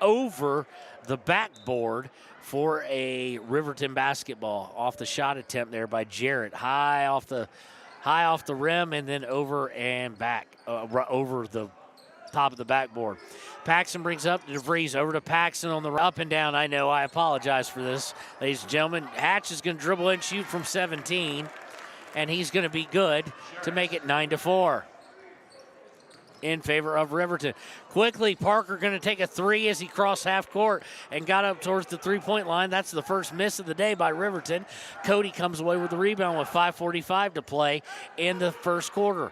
over the backboard for a Riverton basketball off the shot attempt there by Jarrett. High off the rim and then over and back, over the top of the backboard. Paxton brings up DeVries over to Paxton on the up and down. I know, I apologize for this, ladies and gentlemen. Hatch is going to dribble and shoot from 17, and he's going to be good to make it 9-4 in favor of Riverton. Quickly, Parker going to take a three as he crossed half court and got up towards the three-point line. That's the first miss of the day by Riverton. Cody comes away with the rebound with 5:45 to play in the first quarter.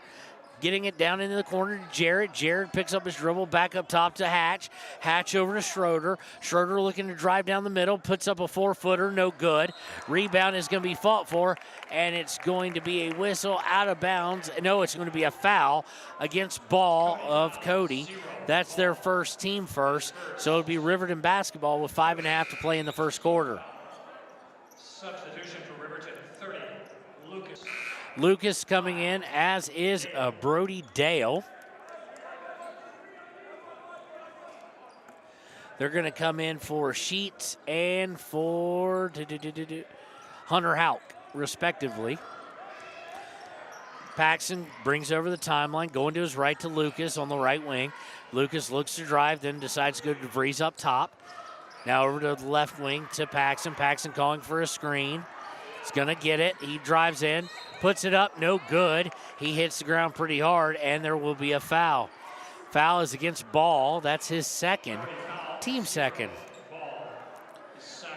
Getting it down into the corner to Jarrett. Jarrett picks up his dribble, back up top to Hatch. Hatch over to Schroeder. Schroeder looking to drive down the middle, puts up a 4-footer, no good. Rebound is going to be fought for, and it's going to be a whistle out of bounds. No, it's going to be a foul against Ball of Cody. That's their first, team first, so it'll be Riverton basketball with 5.5 to play in the first quarter. Substitution for Riverton, 30, Lucas. Lucas coming in, as is Brody Dale. They're going to come in for Sheets and for Hunter Houck, respectively. Paxton brings over the timeline, going to his right to Lucas on the right wing. Lucas looks to drive, then decides to go to DeVries up top. Now over to the left wing to Paxton. Paxton calling for a screen. He's going to get it. He drives in, puts it up, no good. He hits the ground pretty hard, and there will be a foul. Foul is against Ball. That's his second, team second.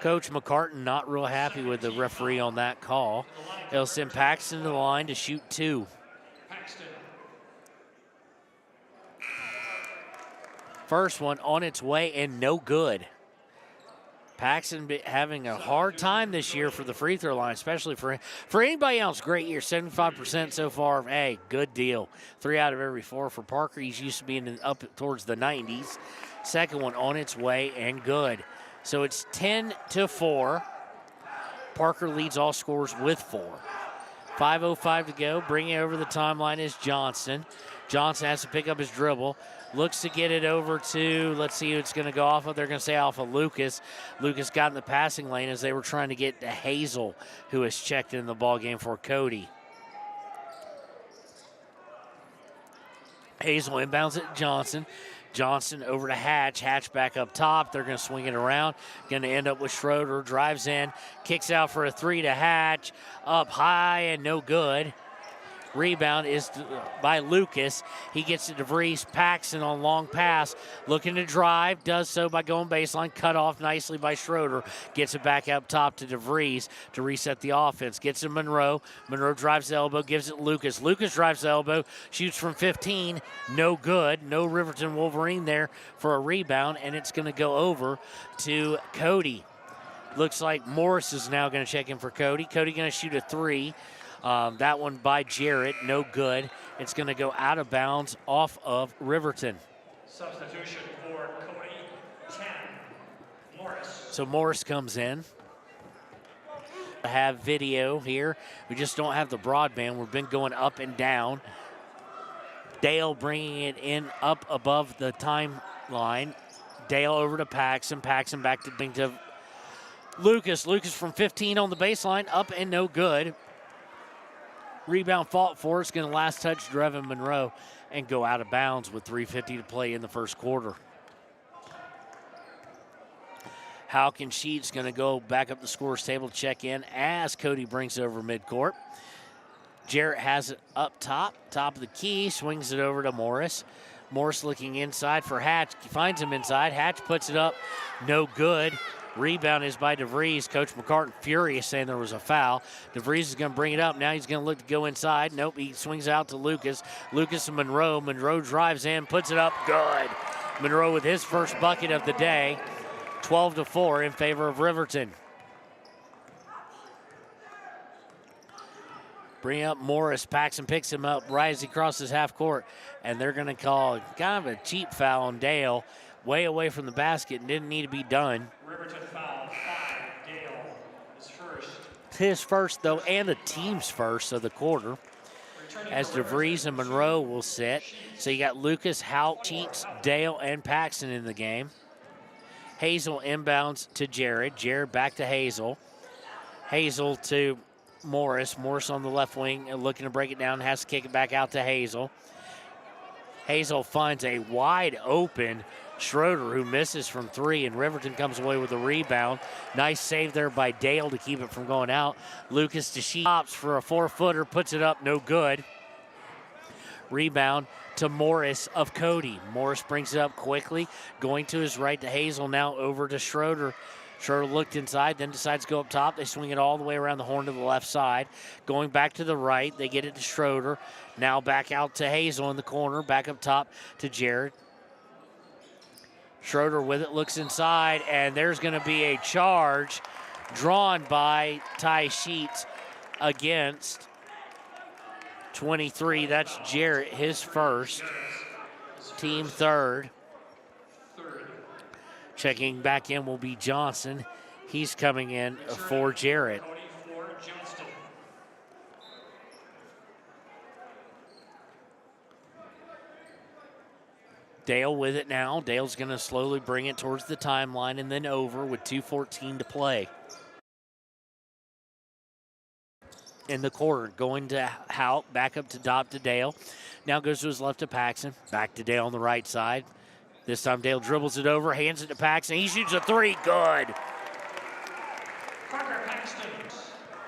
Coach McCartan not real happy with the referee on that call. He'll send Paxton to the line to shoot two. First one on its way and no good. Paxton having a hard time this year for the free throw line, especially for anybody else. Great year, 75% so far. Hey, good deal. 3 out of every 4 for Parker. He's used to being up towards the 90s. Second one on its way and good. So it's 10-4. Parker leads all scorers with 4. 5:05 to go. Bringing it over the timeline is Johnson. Johnson has to pick up his dribble. Looks to get it over to, let's see who it's going to go off of. They're going to say off of Lucas. Lucas got in the passing lane as they were trying to get to Hazel, who has checked in the ball game for Cody. Hazel inbounds it to Johnson. Johnson over to Hatch. Hatch back up top. They're going to swing it around. Going to end up with Schroeder. Drives in. Kicks out for a three to Hatch. Up high and no good. Rebound is by Lucas. He gets to DeVries. Paxton on long pass. Looking to drive. Does so by going baseline. Cut off nicely by Schroeder. Gets it back up top to DeVries to reset the offense. Gets to Monroe. Monroe drives the elbow. Gives it Lucas. Lucas drives the elbow. Shoots from 15. No good. No Riverton Wolverine there for a rebound. And it's going to go over to Cody. Looks like Morris is now going to check in for Cody. Cody going to shoot a three. That one by Jarrett, no good. It's going to go out of bounds off of Riverton. Substitution for Cody, 10, Morris. So Morris comes in. I have video here. We just don't have the broadband. We've been going up and down. Dale bringing it in up above the timeline. Dale over to Paxton. Paxton back to Lucas. Lucas from 15 on the baseline, up and no good. Rebound fought for. It's going to last touch Drevin Monroe and go out of bounds with 3:50 to play in the first quarter. Houck and Sheets going to go back up the scorer's table to check in as Cody brings it over midcourt. Jarrett has it up top of the key, swings it over to Morris. Morris looking inside for Hatch. He finds him inside. Hatch puts it up, no good. Rebound is by DeVries. Coach McCartan furious saying there was a foul. DeVries is going to bring it up. Now he's going to look to go inside. Nope, he swings out to Lucas. Lucas and Monroe. Monroe drives in, puts it up, good. Monroe with his first bucket of the day. 12-4 in favor of Riverton. Bring up Morris. Paxton picks him up right as he crosses half court. And they're going to call kind of a cheap foul on Dale. Way away from the basket and didn't need to be done. Riverton foul, 5, Dale is first. His first, though, and the team's first of the quarter. As DeVries and Monroe will sit. So you got Lucas, Houck, Cheeks, Dale, and Paxton in the game. Hazel inbounds to Jared. Jared back to Hazel. Hazel to Morris. Morris on the left wing looking to break it down. Has to kick it back out to Hazel. Hazel finds a wide open Schroeder who misses from three, and Riverton comes away with a rebound. Nice save there by Dale to keep it from going out. Lucas DeSheet stops for a 4-footer, puts it up, no good. Rebound to Morris of Cody. Morris brings it up quickly, going to his right to Hazel, now over to Schroeder. Schroeder looked inside, then decides to go up top. They swing it all the way around the horn to the left side. Going back to the right, they get it to Schroeder. Now back out to Hazel in the corner, back up top to Jared. Schroeder with it, looks inside, and there's going to be a charge drawn by Ty Sheets against 23. That's Jarrett, his first, team third. Checking back in will be Johnson. He's coming in for Jarrett. Dale with it now. Dale's going to slowly bring it towards the timeline and then over with 2:14 to play. In the quarter, going to Hout, back up to Dopp to Dale. Now goes to his left to Paxson. Back to Dale on the right side. This time Dale dribbles it over, hands it to Paxson. He shoots a three, good.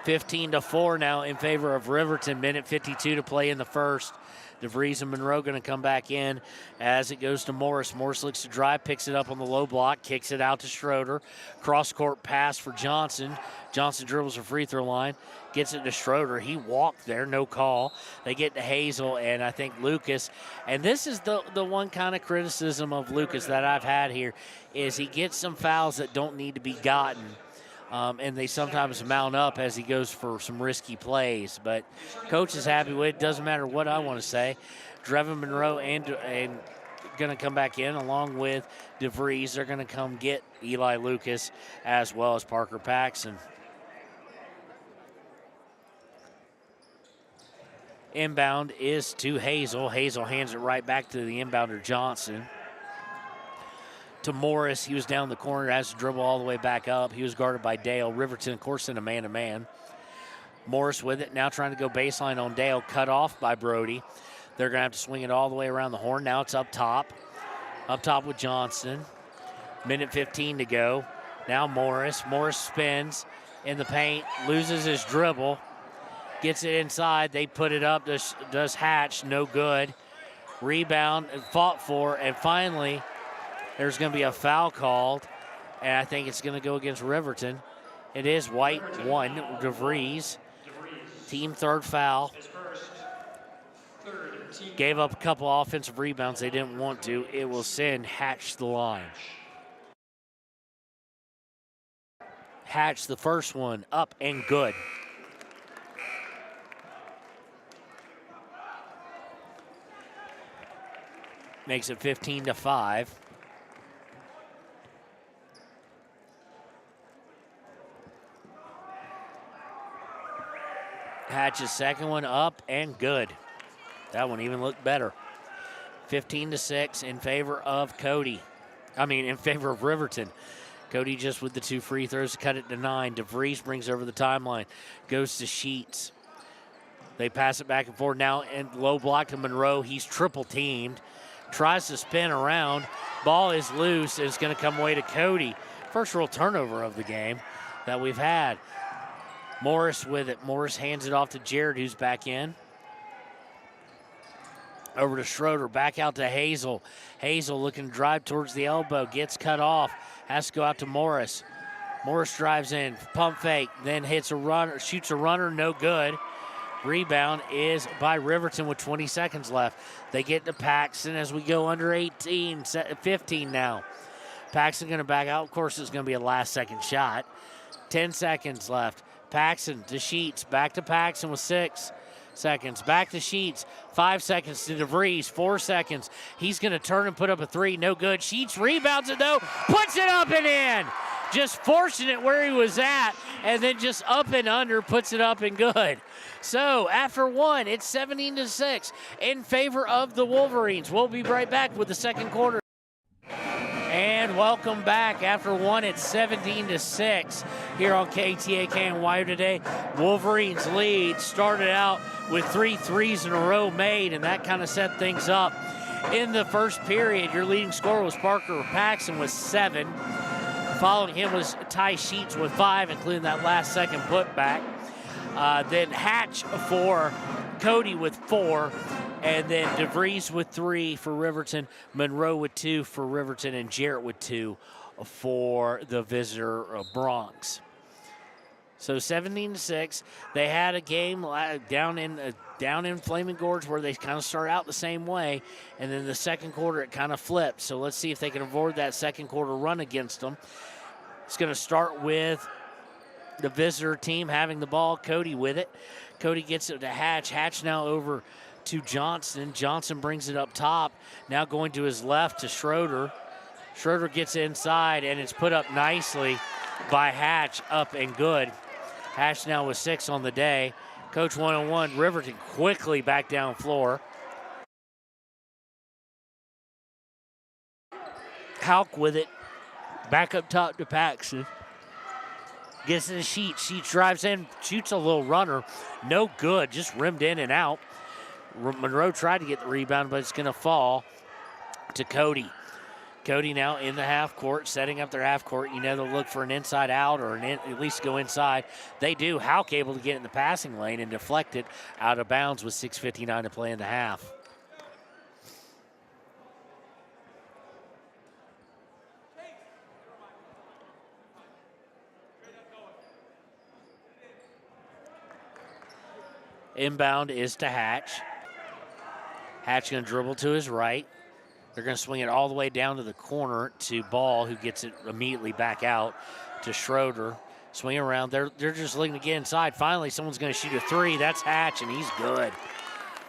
15-4 now in favor of Riverton. Minute 52 to play in the first. DeVries and Monroe going to come back in as it goes to Morris. Morris looks to drive, picks it up on the low block, kicks it out to Schroeder. Cross-court pass for Johnson. Johnson dribbles the free throw line, gets it to Schroeder. He walked there, no call. They get to Hazel and I think Lucas. And this is the one kind of criticism of Lucas that I've had here is he gets some fouls that don't need to be gotten. And they sometimes mount up as he goes for some risky plays. But coach is happy with it. Doesn't matter what I want to say. Drevin Monroe and going to come back in along with DeVries. They're going to come get Eli Lucas as well as Parker Paxson. Inbound is to Hazel. Hazel hands it right back to the inbounder Johnson. To Morris, he was down the corner, has to dribble all the way back up. He was guarded by Dale. Riverton, of course, in a man-to-man. Morris with it, now trying to go baseline on Dale, cut off by Brody. They're going to have to swing it all the way around the horn. Now it's up top with Johnson. Minute 15 to go. Now Morris. Morris spins in the paint, loses his dribble, gets it inside. They put it up, does Hatch, no good. Rebound, fought for, and finally, there's going to be a foul called, and I think it's going to go against Riverton. It is White 1, DeVries. Team third foul. Gave up a couple offensive rebounds they didn't want to. It will send Hatch to the line. Hatch, the first one, up and good. Makes it 15-5. Hatch's second one up and good. That one even looked better. 15-6 in favor of Cody. In favor of Riverton. Cody just with the two free throws to cut it to 9. DeVries brings over the timeline. Goes to Sheets. They pass it back and forth now and low block to Monroe. He's triple teamed. Tries to spin around. Ball is loose and it's going to come away to Cody. First real turnover of the game that we've had. Morris with it. Morris hands it off to Jared, who's back in. Over to Schroeder, back out to Hazel. Hazel looking to drive towards the elbow, gets cut off, has to go out to Morris. Morris drives in, pump fake, then hits a runner, shoots a runner, no good. Rebound is by Riverton with 20 seconds left. They get to Paxson as we go under 15 now. Paxson going to back out. Of course, it's going to be a last-second shot. 10 seconds left. Paxson to Sheets, back to Paxson with 6 seconds. Back to Sheets, 5 seconds to DeVries, 4 seconds. He's going to turn and put up a three, no good. Sheets rebounds it though, puts it up and in. Just forcing it where he was at, and then just up and under, puts it up and good. So after one, it's 17-6 in favor of the Wolverines. We'll be right back with the second quarter. And welcome back. After one, it's 17-6 here on KTAK and Wire today. Wolverines lead started out with 3 threes in a row made, and that kind of set things up. In the first period, your leading scorer was Parker Paxson with 7. Following him was Ty Sheets with 5, including that last second putback. Then Hatch for Cody with 4. And then DeVries with 3 for Riverton, Monroe with 2 for Riverton, and Jarrett with 2 for the visitor Bronx. So 17-6. They had a game down in Flaming Gorge where they kind of start out the same way, and then the second quarter it kind of flipped. So let's see if they can avoid that second quarter run against them. It's going to start with the visitor team having the ball. Cody with it. Cody gets it to Hatch. Hatch now over to Johnson. Johnson brings it up top. Now going to his left to Schroeder. Schroeder gets inside, and it's put up nicely by Hatch, up and good. Hatch now with 6 on the day. Coach 101, Riverton quickly back down floor. Hauk with it. Back up top to Paxson. Gets to the Sheets. Sheets drives in, shoots a little runner. No good, just rimmed in and out. Monroe tried to get the rebound, but it's going to fall to Cody. Cody now in the half court, setting up their half court. You know they'll look for an inside out or at least go inside. They do. Hauk able to get in the passing lane and deflect it out of bounds with 6:59 to play in the half. Inbound is to Hatch. Hatch going to dribble to his right. They're going to swing it all the way down to the corner to Ball, who gets it immediately back out to Schroeder. Swing around. They're just looking to get inside. Finally, someone's going to shoot a 3. That's Hatch, and he's good.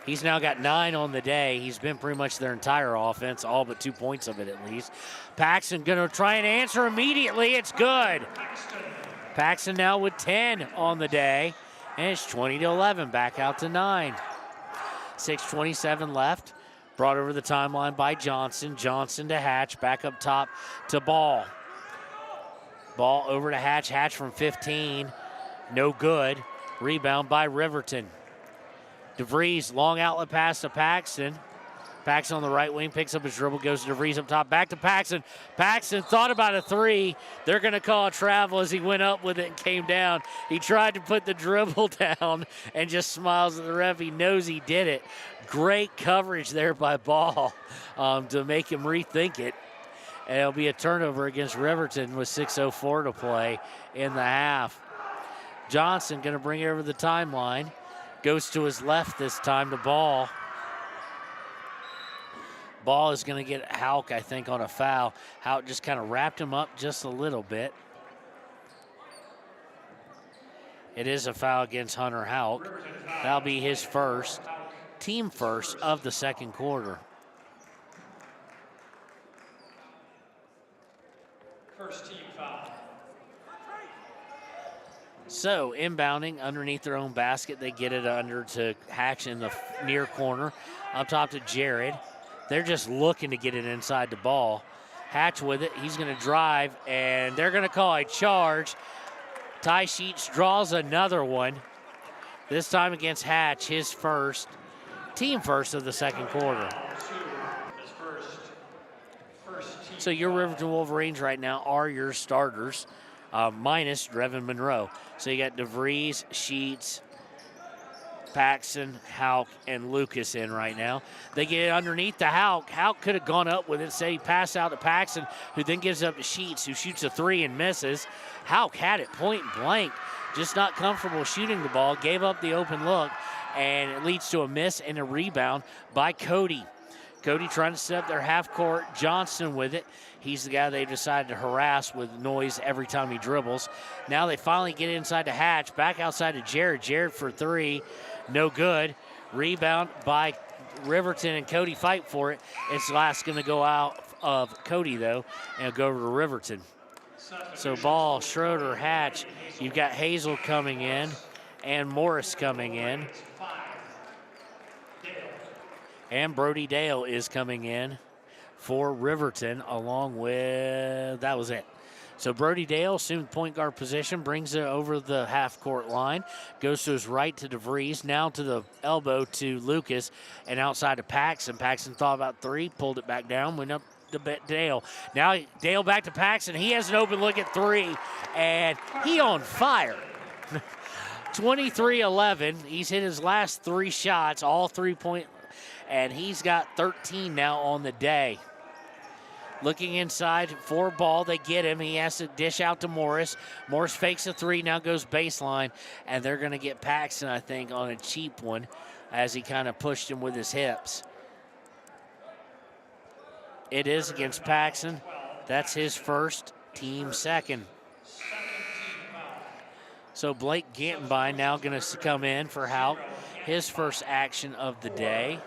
He's now got 9 on the day. He's been pretty much their entire offense, all but 2 points of it at least. Paxson going to try and answer immediately. It's good. Paxson now with 10 on the day, and it's 20-11. Back out to 9. 6:27 left. Brought over the timeline by Johnson. Johnson to Hatch. Back up top to Ball. Ball over to Hatch. Hatch from 15. No good. Rebound by Riverton. DeVries, long outlet pass to Paxson. Paxson on the right wing, picks up his dribble, goes to DeVries up top, back to Paxson. Paxson thought about a 3. They're going to call a travel as he went up with it and came down. He tried to put the dribble down and just smiles at the ref. He knows he did it. Great coverage there by Ball to make him rethink it. And it'll be a turnover against Riverton with 6:04 to play in the half. Johnson going to bring it over the timeline. Goes to his left this time to Ball. Ball is going to get Hauk, I think, on a foul. Hauk just kind of wrapped him up just a little bit. It is a foul against Hunter Hauk. That'll be his first, team first of the second quarter. First team foul. So, inbounding underneath their own basket. They get it under to Hatch in the near corner. Up top to Jared. They're just looking to get it inside the Ball. Hatch with it. He's going to drive, and they're going to call a charge. Ty Sheets draws another one. This time against Hatch, his first, team first of the second quarter. So your Riverton Wolverines right now are your starters, minus Drevin Monroe. So you got DeVries, Sheets, Paxson, Hauk, and Lucas in right now. They get it underneath to Hauk. Hauk could have gone up with it. Say he passed out to Paxson, who then gives up to Sheets, who shoots a 3 and misses. Hauk had it point blank, just not comfortable shooting the ball, gave up the open look, and it leads to a miss and a rebound by Cody. Cody trying to set up their half court. Johnson with it. He's the guy they decided to harass with noise every time he dribbles. Now they finally get inside to Hatch. Back outside to Jared. Jared for 3. No good. Rebound by Riverton, and Cody fight for it. It's last going to go out of Cody, though, and go over to Riverton. So Ball, Schroeder, Hatch. You've got Hazel coming in and Morris coming in. And Brody Dale is coming in for Riverton, along with, that was it. So Brody Dale assumed point guard position, brings it over the half-court line, goes to his right to DeVries, now to the elbow to Lucas, and outside to Paxson. Paxson thought about three, pulled it back down, went up to Dale. Now Dale back to Paxson. He has an open look at three, and he on fire. 23-11. He's hit his last three shots, all 3-point, and he's got 13 now on the day. Looking inside for a ball, they get him. He has to dish out to Morris. Morris fakes a three, now goes baseline, and they're going to get Paxson, I think, on a cheap one as he kind of pushed him with his hips. It is against Paxson. That's his first, team second. So Blake Gantenbein now going to come in for Houck, his first action of the day.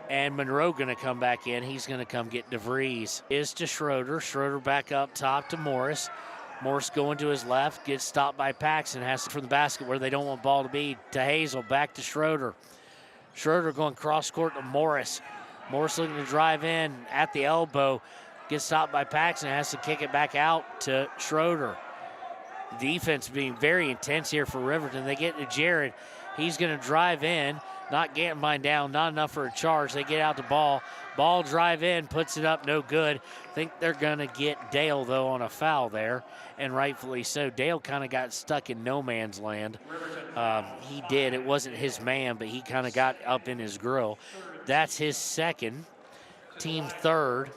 And Monroe going to come back in. He's going to come get DeVries. Is to Schroeder. Schroeder back up top to Morris. Morris going to his left. Gets stopped by Paxson. Has to from the basket where they don't want ball to be. To Hazel. Back to Schroeder. Schroeder going cross court to Morris. Morris looking to drive in at the elbow. Gets stopped by Paxson. Has to kick it back out to Schroeder. Defense being very intense here for Riverton. They get to Jared. He's going to drive in. Not Gantenbein down, not enough for a charge. They get out the ball. Ball drive in, puts it up, no good. Think they're going to get Dale, though, on a foul there, and rightfully so. Dale kind of got stuck in no man's land. He did. It wasn't his man, but he kind of got up in his grill. That's his second, team third,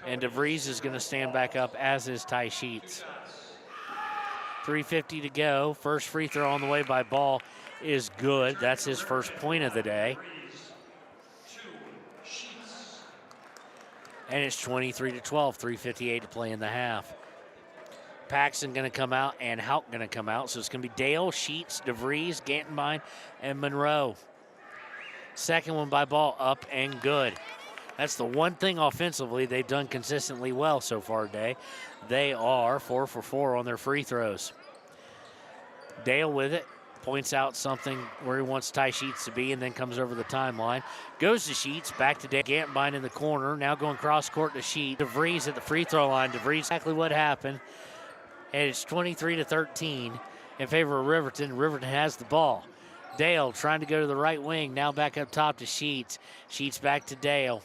and DeVries is going to stand back up, as is Ty Sheets. 3:50 to go. First free throw on the way by Ball is good. That's his first point of the day. And it's 23-12, 3:58 to play in the half. Paxson going to come out and Houck going to come out. So it's going to be Dale, Sheets, DeVries, Gantenbein, and Monroe. Second one by Ball, up and good. That's the one thing offensively they've done consistently well so far today. They are 4 for 4 on their free throws. Dale with it. Points out something where he wants Ty Sheets to be and then comes over the timeline. Goes to Sheets, back to Gantenbein in the corner. Now going cross court to Sheets. DeVries at the free throw line. DeVries exactly what happened. And it's 23-13 in favor of Riverton. Riverton has the ball. Dale trying to go to the right wing. Now back up top to Sheets. Sheets back to Dale.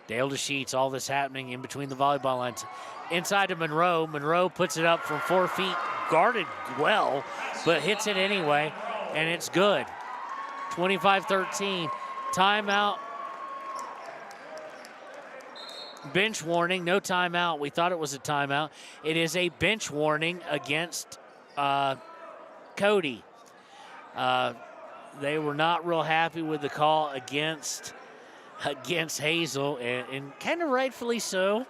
Dale to Sheets. All this happening in between the volleyball lines. Inside to Monroe. Monroe puts it up from 4 feet. Guarded well, but hits it anyway, and it's good. 25-13. Timeout. Bench warning. No timeout. We thought it was a timeout. It is a bench warning against Cody. They were not real happy with the call against Hazel, and kind of rightfully so.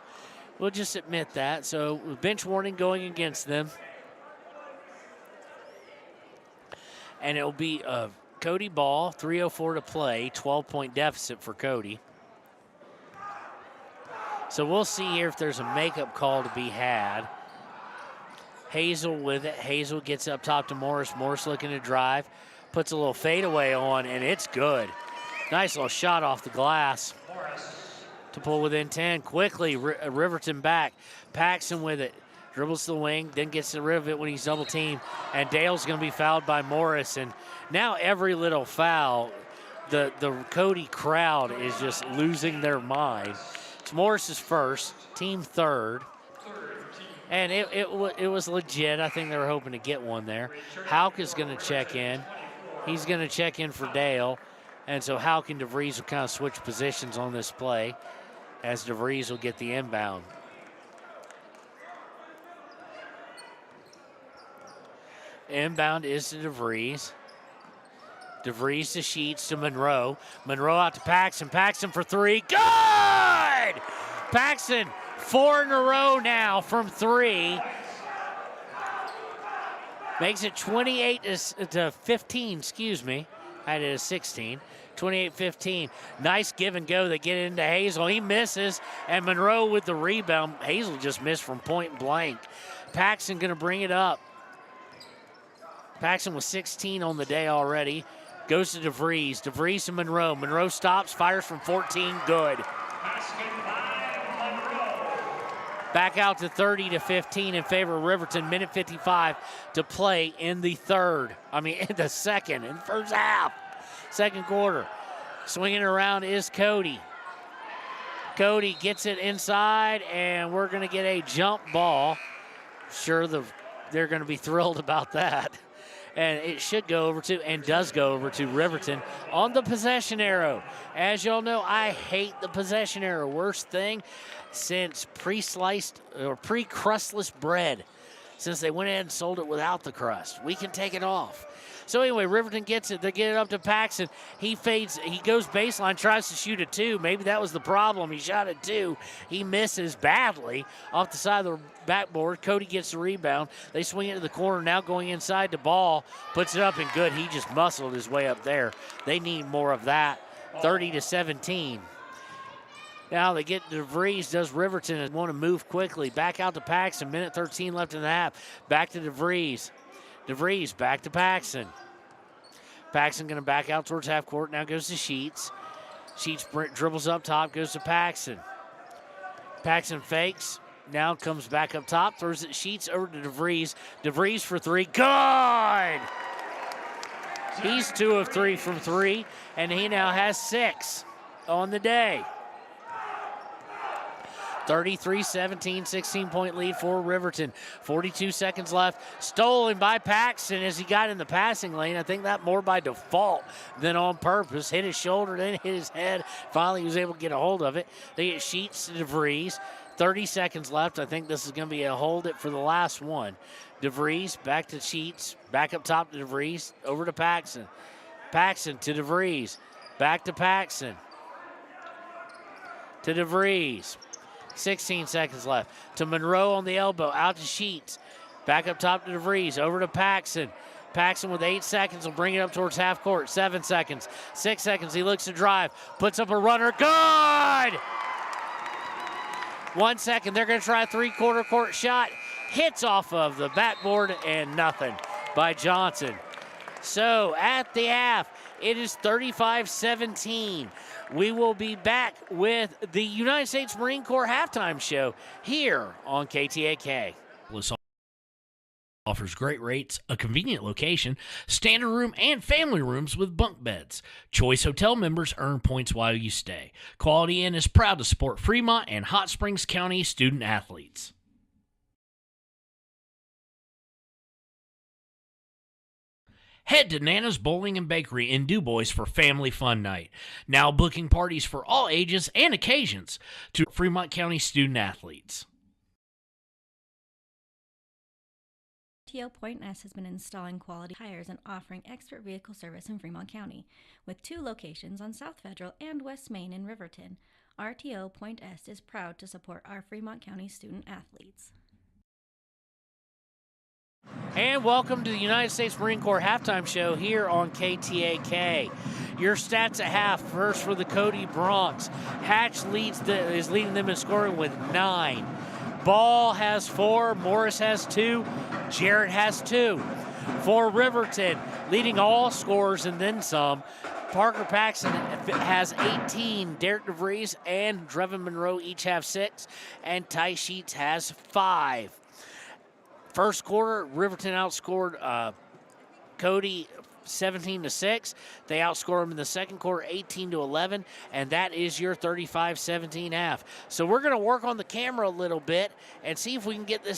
We'll just admit that. So bench warning going against them. And it'll be a Cody ball, 3:04 to play, 12-point deficit for Cody. So we'll see here if there's a makeup call to be had. Hazel with it. Hazel gets up top to Morris. Morris looking to drive. Puts a little fadeaway on, and it's good. Nice little shot off the glass to pull within 10. Quickly, Riverton back. Paxson with it. Dribbles to the wing, then gets rid of it when he's double teamed. And Dale's going to be fouled by Morris. And now every little foul, the Cody crowd is just losing their mind. It's Morris's first, team third. And it was legit. I think they were hoping to get one there. Houck is going to check in. He's going to check in for Dale. And so Houck and DeVries will kind of switch positions on this play as DeVries will get the inbound. Inbound is to DeVries. DeVries to Sheets to Monroe. Monroe out to Paxson. Paxson for three. Good! Paxson, 4 in a row now from 3. Makes it 28 to 15, excuse me. I had it as 16. 28-15. Nice give and go. They get into Hazel. He misses, and Monroe with the rebound. Hazel just missed from point blank. Paxson going to bring it up. Paxson was 16 on the day already. Goes to DeVries. DeVries to Monroe. Monroe stops, fires from 14. Good. back out to 30-15 in favor of Riverton. Minute 55 to play in the first half. Second quarter. Swinging around is Cody. Cody gets it inside, and we're going to get a jump ball. Sure, they're going to be thrilled about that. And it should go over to, and does go over to, Riverton on the possession arrow. As y'all know, I hate the possession arrow. Worst thing since pre-sliced or pre-crustless bread, since they went ahead and sold it without the crust. We can take it off. So anyway, Riverton gets it. They get it up to Paxson. He fades. He goes baseline, tries to shoot a 2. Maybe that was the problem. He shot a 2. He misses badly off the side of the backboard. Cody gets the rebound. They swing it to the corner. Now going inside the ball. Puts it up and good. He just muscled his way up there. They need more of that. 30-17. Now they get DeVries, does Riverton, and want to move quickly. Back out to Paxson. Minute 13 left in the half. Back to DeVries. DeVries back to Paxson. Paxson going to back out towards half court. Now goes to Sheets. Sheets dribbles up top, goes to Paxson. Paxson fakes. Now comes back up top, throws it Sheets over to DeVries. DeVries for 3. Good! He's 2 of 3 from 3, and he now has 6 on the day. 33-17, 16-point lead for Riverton. 42 seconds left. Stolen by Paxson as he got in the passing lane. I think that more by default than on purpose. Hit his shoulder, then hit his head. Finally, he was able to get a hold of it. They get Sheets to DeVries. 30 seconds left. I think this is going to be a hold it for the last one. DeVries back to Sheets. Back up top to DeVries. Over to Paxson. Paxson to DeVries. Back to Paxson. To DeVries. 16 seconds left. To Monroe on the elbow. Out to Sheets. Back up top to DeVries. Over to Paxson. Paxson with 8 seconds will bring it up towards half court. 7 seconds. 6 seconds. He looks to drive. Puts up a runner. Good! 1 second. They're going to try a three-quarter court shot. Hits off of the backboard and nothing by Johnson. So at the half, it is 35-17. We will be back with the United States Marine Corps halftime show here on KTAK. Offers great rates, a convenient location, standard room, and family rooms with bunk beds. Choice Hotel members earn points while you stay. Quality Inn is proud to support Fremont and Hot Springs County student athletes. Head to Nana's Bowling and Bakery in DuBois for family fun night. Now booking parties for all ages and occasions to Fremont County student athletes. RTO Point S has been installing quality tires and offering expert vehicle service in Fremont County, with 2 locations on South Federal and West Main in Riverton. RTO Point S is proud to support our Fremont County student athletes. And welcome to the United States Marine Corps halftime show here on KTAK. Your stats at half. First for the Cody Bronx. Hatch is leading them in scoring with 9. Ball has 4. Morris has 2. Jarrett has 2. For Riverton, leading all scorers and then some. Parker Paxson has 18. Derek DeVries and Drevin Monroe each have 6. And Ty Sheets has 5. First quarter, Riverton outscored Cody 17-6. They outscored them in the second quarter 18-11, and that is your 35-17 half. So we're going to work on the camera a little bit and see if we can get this